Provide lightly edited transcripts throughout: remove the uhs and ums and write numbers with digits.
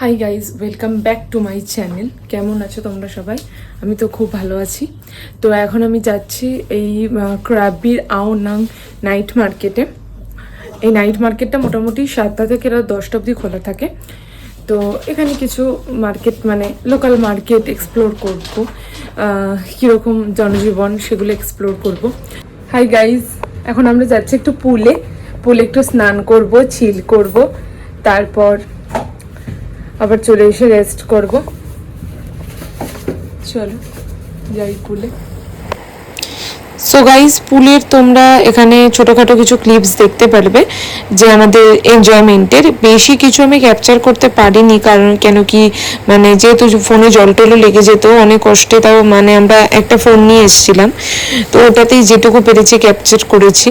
Hi guys, welcome back to my channel. কেমন আছো তোমরা সবাই? আমি তো খুব ভালো আছি। তো এখন আমি যাচ্ছি এই ক্রাবির আওনাং নাইট মার্কেটে। এই নাইট মার্কেটটা মোটামুটি 7টা থেকে রাত 10টা অবধি খোলা থাকে। তো এখানে কিছু মার্কেট মানে লোকাল মার্কেট এক্সপ্লোর করবো, কীরকম জনজীবন সেগুলো এক্সপ্লোর করব। হাই গাইজ, এখন আমরা যাচ্ছি একটু পুলে একটু স্নান করব, চিল করব, তারপর আবার চলে এসে রেস্ট করব। চলো যাই পুলে। সো গাইস, পুলের তোমরা এখানে ছোটোখাটো কিছু ক্লিপস দেখতে পারবে যে আমাদের এনজয়মেন্টের। বেশি কিছু আমি ক্যাপচার করতে পারিনি, কারণ কেন কি মানে যেহেতু ফোনে জল টলও লেগে যেত অনেক কষ্টে, তাও মানে আমরা একটা ফোন নিয়ে এসেছিলাম, তো ওটাতেই যেটুকু পেরেছি ক্যাপচার করেছি।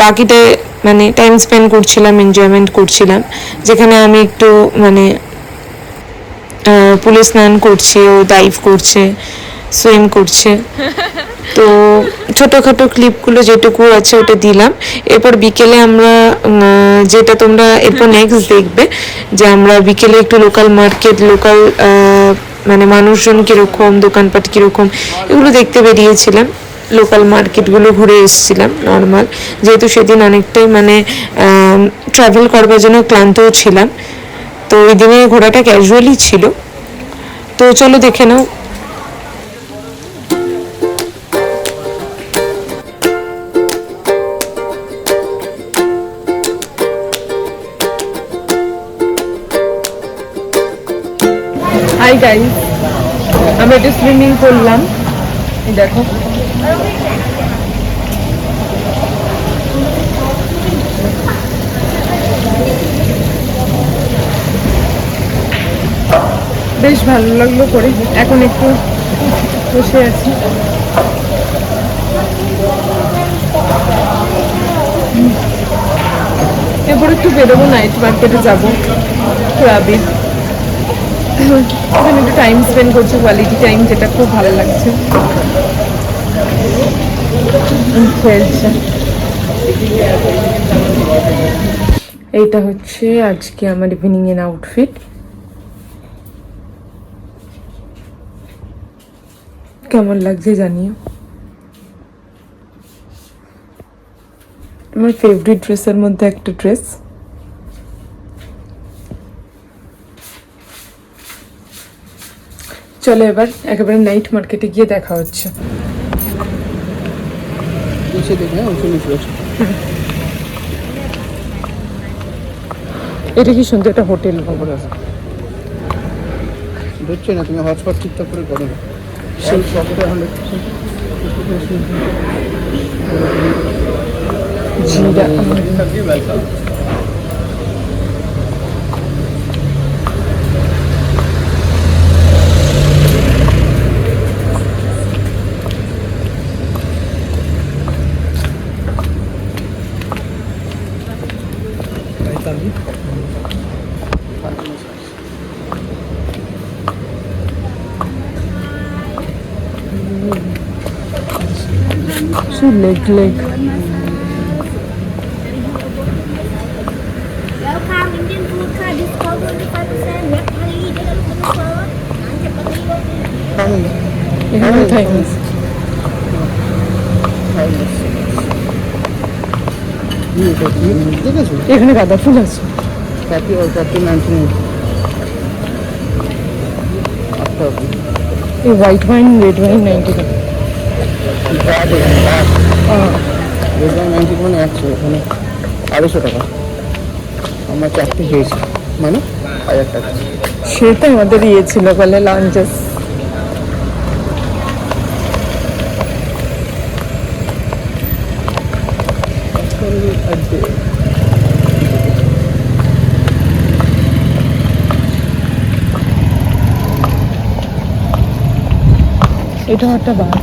বাকিটা মানে টাইম স্পেন্ড করছিলাম, এনজয়মেন্ট করছিলাম, যেখানে আমি একটু মানে পুলে স্নান করছে, ও ডাইভ করছে, সুইম করছে। তো ছোটোখাটো ক্লিপগুলো যেটুকু আছে ওটা দিলাম। এরপর বিকেলে আমরা যেটা তোমরা এরপর নেক্সট দেখবে যে আমরা বিকেলে একটু লোকাল মার্কেট, লোকাল মানে মানুষজন কীরকম, দোকানপাট কীরকম, এগুলো দেখতে বেরিয়েছিলাম। লোকাল মার্কেটগুলো ঘুরে এসেছিলাম নর্মাল, যেহেতু সেদিন অনেকটাই মানে ট্রাভেল করবার জন্য ক্লান্তও ছিলাম। তো ওই দিনে ঘোরাটা ক্যাজুয়ালি ছিল। তো চলো দেখে নাও। হাই গাইস, আমরা একটু সুইমিং করলাম, দেখো। বেশ ভালো লাগলো করে। এখন একটু বসে আছি। এরপর একটু বেরোবো, নাইট মার্কেটে যাবো ক্রাবির। এখানে একটু টাইম স্পেন্ড করছি, কোয়ালিটি টাইম, যেটা খুব ভালো লাগছে। খেলছে। এইটা হচ্ছে আজকে আমার ইভিনিং এর আউটফিট। কেমন লাগছে জানিও। আমার ফেভারিট ড্রেসের মধ্যে একটা ড্রেস। চলো এবার একেবারে নাইট মার্কেটে গিয়ে দেখা হচ্ছে। এটা কি সুন্দর একটা হোটেল বুঝছো না, তুমি হটস্পট ঠিকঠাক করে করো না। সেই শপটা 100% leg Welcome Indian food card discount 25%. Web hari dalam penutup. Nanti penting. এখানে থাইমিস। এখানে গাঁদা ফুল আছে। এই হোয়াইট ওয়াইন, রেড ওয়াইন 90 টাকা। মানে 100, এখানে 250 টাকা। আমার 4টে খেয়েছি, মানে 1000 টাকা। সেটা আমাদের ইয়ে ছিল বলে লাঞ্চেস। এটা একটা বার।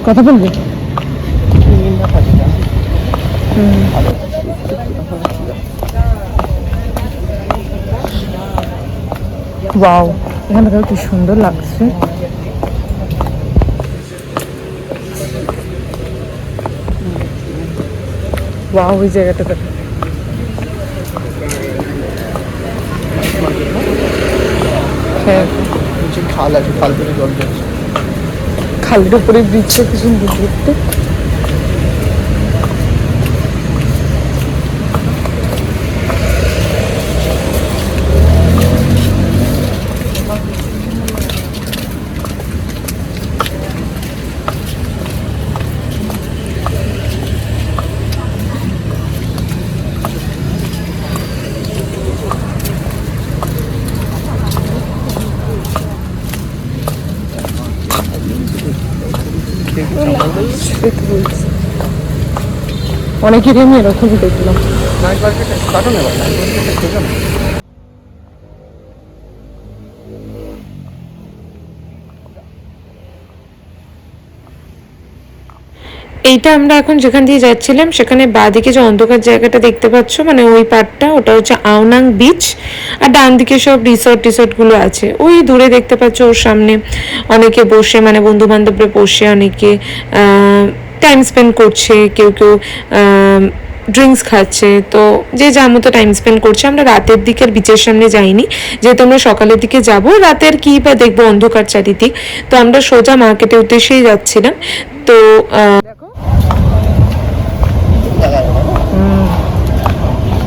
কথা বলবি? ওয়াও, এখানে কি সুন্দর লাগছে। ওয়াও, ওই জায়গাটা দেখো। হ্যাঁ, নিচে খাল আছে, খাল থেকে জল যাচ্ছে। খালের উপরে ব্রিজটা কি সুন্দর দেখতে। অনেকেরই আমি এরকমই দেখলাম। নাইট মার্কেটে কাটো না, নাইট মার্কেটে খোঁজো না। এইটা আমরা এখন যেখান দিয়ে যাচ্ছিলাম সেখানে বাঁদিকে যে অন্ধকার জায়গাটা দেখতে পাচ্ছ, মানে ওই পার্টটা, ওটা হচ্ছে আওনাং বিচ। আর ডান দিকে সব রিসর্টগুলো আছে। ওই দূরে দেখতে পাচ্ছ, ওর সামনে অনেকে বসে, মানে বন্ধু বান্ধবরা বসে অনেকে টাইম স্পেন্ড করছে, কেউ কেউ ড্রিঙ্কস খাচ্ছে। তো যে যার মতো টাইম স্পেন্ড করছে। আমরা রাতের দিকের বিচের সামনে যাইনি, যেহেতু আমরা সকালের দিকে যাব, রাতের কি বা দেখবো, অন্ধকার চারিদিক। তো আমরা সোজা মার্কেটের উদ্দেশ্যেই যাচ্ছিলাম। তো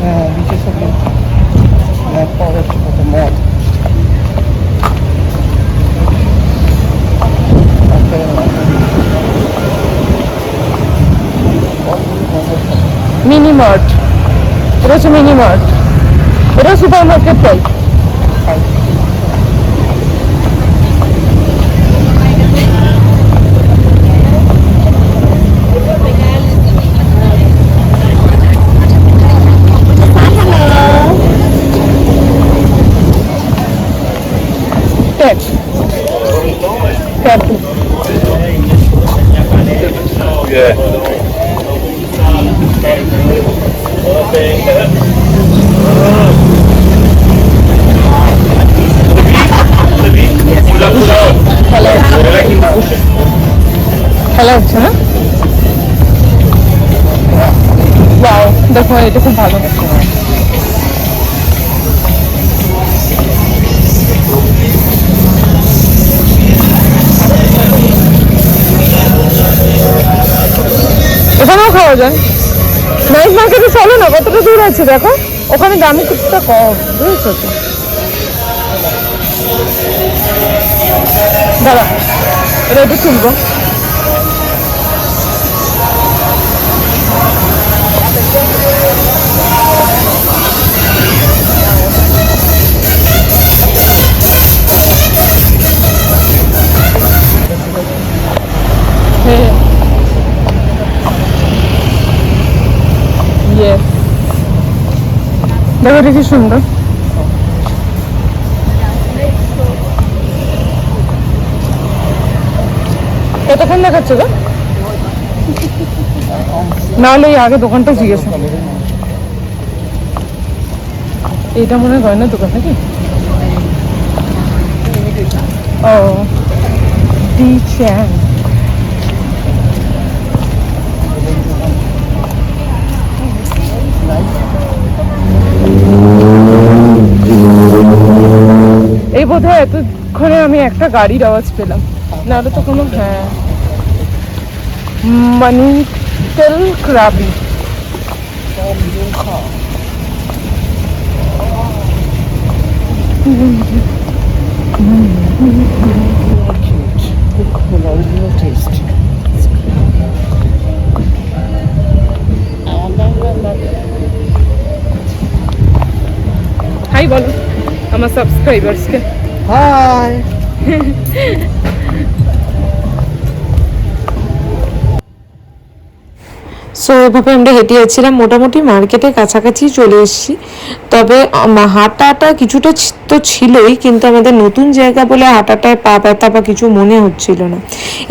হ্যাঁ, বিচের সামনে মদ পাওয়া যাচ্ছে, কত মদ। মিনি মার্ট, এটা হচ্ছে মিনি মার্ট, এটা সুপার মার্কেট টাইপ। ভালো হচ্ছে না? ওয়াও, দেখো এটা খুব ভালো। এখানেও খাওয়া যায়। নাইট মার্কেটে চলো না, কতটা দূর আছে দেখো, ওখানে দামি কিছুটা কম, বুঝেছো তো? দাঁড়া, এটা একটু তুলবো। হ্যাঁ, ইয়েস, দেখো এটা কি সুন্দর। কতক্ষণ দেখাচ্ছে গো? নাহলে এই আগে দোকানটা জিজ্ঞেস। এইটা মনে হয় গয়নার দোকান নাকি? ও, ডি চ্যাং। এই বোধহয় এতক্ষণে আমি একটা গাড়ির আওয়াজ পেলাম, নাহলে তো কোনো। হ্যাঁ, মানিতেল ক্রাবি। Original taste. হাই বলো আমার সাবস্ক্রাইবার্সকে। হাই। সো এভাবে আমরা হেঁটে যাচ্ছিলাম, মোটামুটি মার্কেটের কাছাকাছি চলে এসেছি। তবে হাঁটাটা কিছুটা তো ছিলই, কিন্তু আমাদের নতুন জায়গা বলে হাঁটাটায় পা ব্যথা বা কিছু মনে হচ্ছিল না।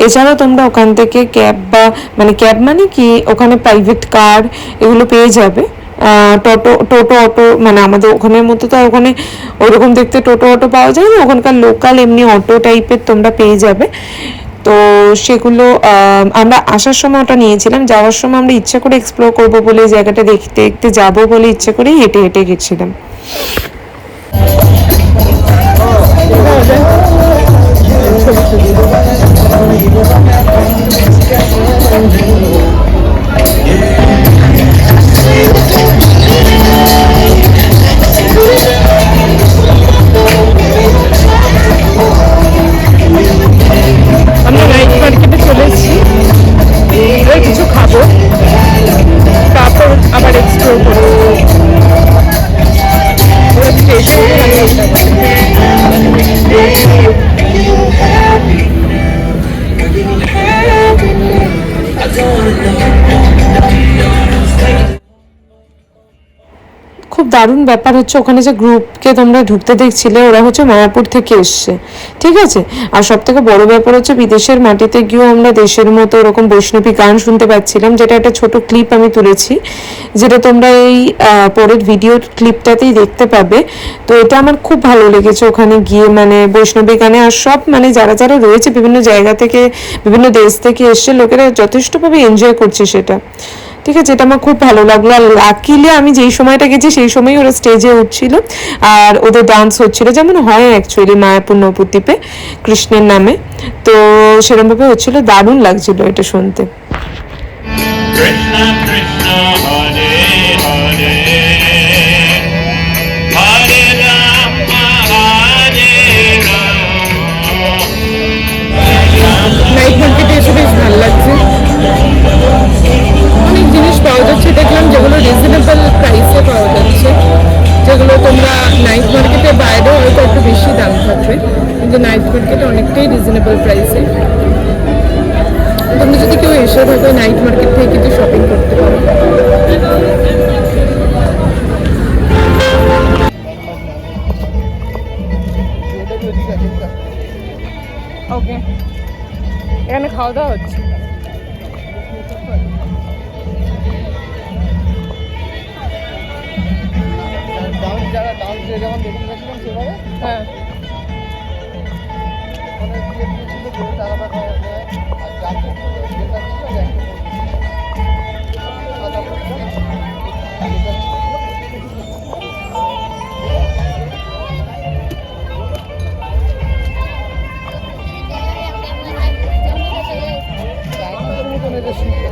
এছাড়াও তোমরা ওখান থেকে ক্যাব বা, মানে ক্যাব মানে কি, ওখানে প্রাইভেট কার এগুলো পেয়ে যাবে। টোটো অটো, মানে আমাদের ওখানের মতো তো ওখানে ওরকম দেখতে টোটো অটো পাওয়া যায় না, ওখানকার লোকাল এমনি অটো টাইপের তোমরা পেয়ে যাবে। তো তো সেগুলো আমরা আসার সময় ওটা নিয়েছিলাম, যাওয়ার সময় আমরা ইচ্ছা করে এক্সপ্লোর করবো বলে এই জায়গাটা দেখতে দেখতে যাবো বলে ইচ্ছা করে হেঁটে হেঁটে গেছিলাম। আমরা নাইট মার্কেটে চলে এসেছি, কিছু খাবো, তারপর আবার এক্সপ্লোর করবো। খুব দারুণ ব্যাপার হচ্ছে ওখানে যে গ্রুপকে তোমরা ঢুকতে দেখছিলে ওরা হচ্ছে মায়াপুর থেকে এসছে, ঠিক আছে। আর সব থেকে বড় ব্যাপার হচ্ছে বিদেশের মাটিতে গিয়েও আমরা দেশের মতো ওরকম বৈষ্ণবী গান শুনতে পাচ্ছিলাম, যেটা একটা ছোট ক্লিপ আমি তুলেছি, যেটা তোমরা এই পরের ভিডিওর ক্লিপটাতেই দেখতে পাবে। তো এটা আমার খুব ভালো লেগেছে ওখানে গিয়ে, মানে বৈষ্ণবী গানে আর সব মানে যারা যারা রয়েছে বিভিন্ন জায়গা থেকে বিভিন্ন দেশ থেকে এসছে লোকেরা যথেষ্টভাবে এনজয় করছে সেটা, ঠিক আছে। এটা আমার খুব ভালো লাগলো। আর লাকিলি আমি যেই সময়টা গেছি সেই সময়ই ওরা স্টেজে উঠছিল আর ওদের ডান্স হচ্ছিল, যেমন হয় অ্যাকচুয়ালি মায়াপুর নবদ্বীপে কৃষ্ণের নামে, তো সেরকমভাবে হচ্ছিল, দারুণ লাগছিল এটা শুনতে। Krishna Krishna Hare Hare Hare Rama Hare Rama। Night মার্কেটে এসে বেশ ভালো লাগছে, অনেক জিনিস পাওয়া যাচ্ছে দেখলাম যেগুলো রিজনেবল প্রাইসে পাওয়া যাচ্ছে, যেগুলো তোমরা নাইট মার্কেটে বাইরে হয়তো একটু বেশি দাম থাকবে, কিন্তু নাইট মার্কেটে অনেকটাই রিজনেবল প্রাইসে। তোমরা যদি কেউ এসে থাকো নাইট মার্কেট থেকে কিন্তু শপিং করতে পারো। ওকে, এখানে খাওয়া দাওয়া হচ্ছে। হ্যাঁ,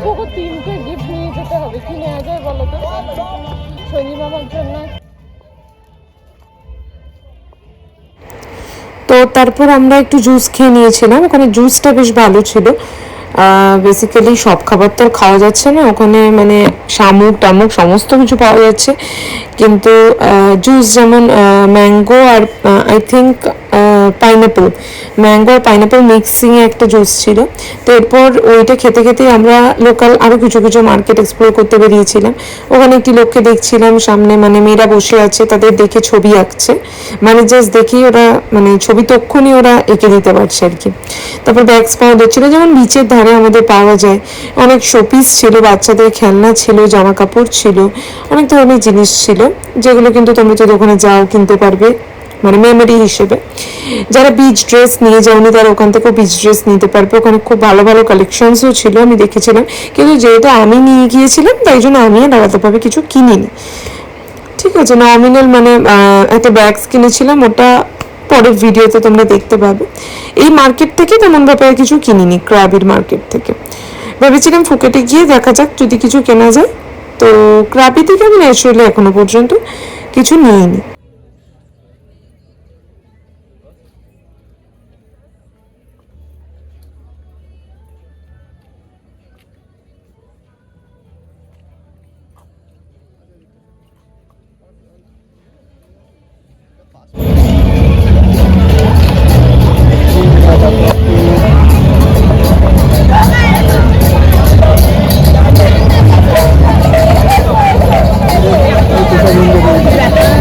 তোকে 3টে গিফট নিয়ে যেতে হবে, কি নেওয়া যায় বলো তো শনি মামার জন্য? তো তারপর আমরা একটু জুস খেয়ে নিয়েছিলাম, ওখানে জুসটা বেশ ভালো ছিল। বেসিক্যালি সব খাবার তো খাওয়া যাচ্ছে না ওখানে, মানে শামুক টামুক সমস্ত কিছু পাওয়া যাচ্ছে, কিন্তু জুস যেমন ম্যাঙ্গো আর আই থিঙ্ক পাইনাপেল, ম্যাঙ্গো আর পাইনাপেল মিক্সিংয়ে একটা জুস ছিল। তো এরপর ওইটা খেতে খেতে আমরা লোকাল আরও কিছু কিছু মার্কেট এক্সপ্লোর করতে বেরিয়েছিলাম। ওখানে একটি লোককে দেখছিলাম সামনে, মানে মেয়েরা বসে আছে, তাদের দেখে ছবি আঁকছে, মানে জাস্ট দেখেই ওরা মানে ছবি তক্ষুনি ওরা এঁকে দিতে পারছে আর কি। তারপর ব্যাগস পাওয়া যাচ্ছিলো, যেমন বিচের ধারে আমাদের পাওয়া যায়, অনেক শোপিস ছিল, বাচ্চাদের খেলনা ছিল, জামা কাপড় ছিল, অনেক ধরনের জিনিস ছিল, যেগুলো কিন্তু তোমরা যদি ওখানে যাও কিনতে পারবে, মানে মেমোরি হিসেবে। যারা বিচ ড্রেস নিয়ে যাওনি তারা ওখান থেকেও বিচ ড্রেস নিতে পারবে, ওখানে খুব ভালো ভালো কালেকশনসও ছিল আমি দেখেছিলাম, কিন্তু যেহেতু আমি নিয়ে গিয়েছিলাম তাই জন্য আমি আর আলাদাভাবে কিছু কিনিনি, ঠিক আছে। নমিনাল মানে একটা ব্যাগস কিনেছিলাম, ওটা পরের ভিডিওতে তোমরা দেখতে পাবে। এই মার্কেট থেকে তেমন ব্যাপারে কিছু কিনিনি, ক্রাবির মার্কেট থেকে ভেবেছিলাম ফুকেটে গিয়ে দেখা যাক যদি কিছু কেনা যায়, তো ক্রাবি থেকে আমি ন্যাচুরালি এখনো পর্যন্ত কিছু নিইনি।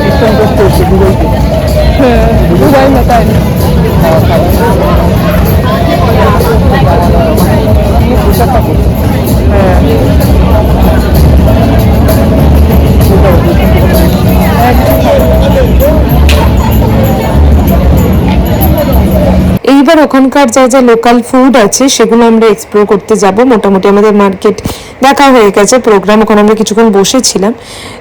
কীর্তন ওখানকার যা যা লোকাল ফুড আছে সেগুলো আমরা এক্সপ্লোর করতে যাব। মোটামুটি আমাদের মার্কেট দেখা হয়ে গেছে, প্রোগ্রাম ওখানে আমরা কিছুক্ষণ বসেছিলাম।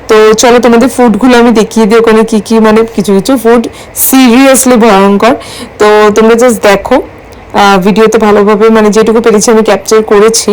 তো চলো তোমাদের ফুডগুলো আমি দেখিয়ে দিই ওখানে কী কী, মানে কিছু কিছু ফুড সিরিয়াসলি ভয়ঙ্কর। তো তোমরা জাস্ট দেখো, ভিডিওতে ভালোভাবে মানে যেটুকু পেরেছি আমি ক্যাপচার করেছি।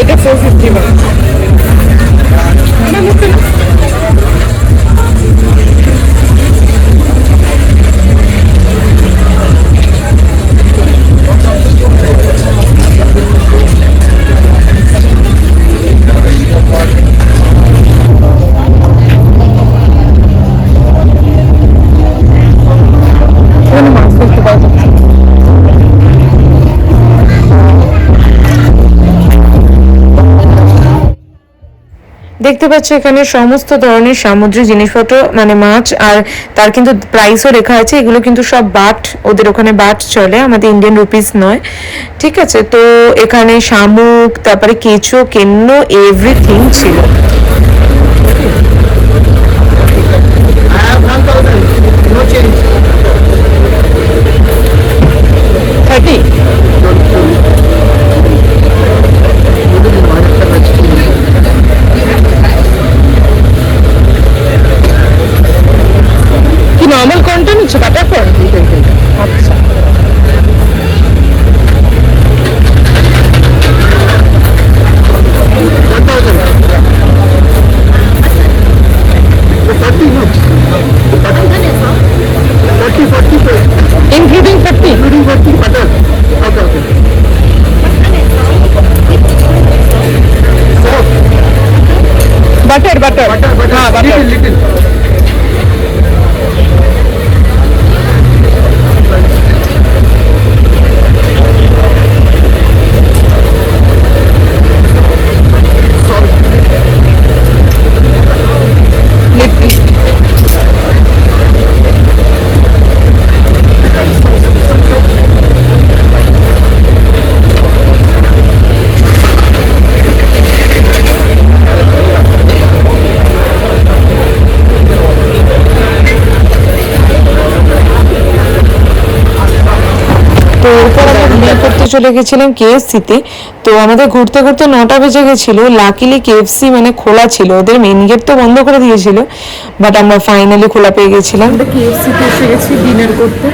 এটা 450 বাট। দেখতে পাচ্ছ এখানে সমস্ত ধরনের সামুদ্রিক জিনিসপত্র, মানে মাছ, আর তার কিন্তু প্রাইসও লেখা আছে। এগুলো কিন্তু সব বাট, ওদের ওখানে বাট চলে, আমাদের ইন্ডিয়ান রুপিস নয়, ঠিক আছে। তো এখানে শামুক, তারপরে কেঁচো, কেন্ন, এভরিথিং ছিল। নর্মাল কোনটা নিচ্ছ, বাটারকর্ন? আচ্ছা, ইনক্লুডিং 40 বাটার। বাটার বাটার হ্যাঁ বাটার। তো এরপর আমরা ডিনার করতে চলে গেছিলাম কেএফসিতে। তো আমাদের ঘুরতে ঘুরতে 9টা বেজে গেছিলো। লাকিলি কেএফসি মানে খোলা ছিল, ওদের মেইন গেট তো বন্ধ করে দিয়েছিল, বাট আমরা ফাইনালি খোলা পেয়ে গেছিলাম। আমরা কেএফসিতে এসে গেছি ডিনার করতে।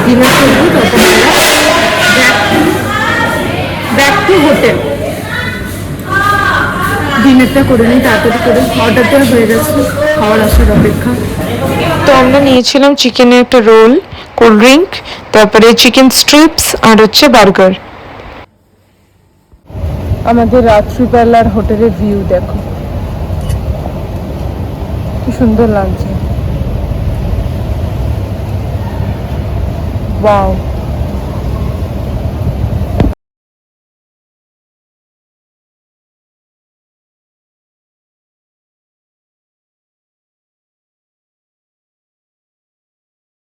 ডিনার করবো, তারপর ব্যাক টু হোটেল। ডিনারটা করে নিই তাড়াতাড়ি করে, অর্ডারটা হয়ে গেছে, খাওয়ার আসার অপেক্ষা। তো আমরা নিয়েছিলাম চিকেনের একটা রোল, কোল্ড ড্রিঙ্ক, তারপরে চিকেন স্ট্রিপস আর হচ্ছে বার্গার। আমাদের রাত্রিবেলার হোটেলের ভিউ দেখো, কি সুন্দর লাগছে। ওয়াও।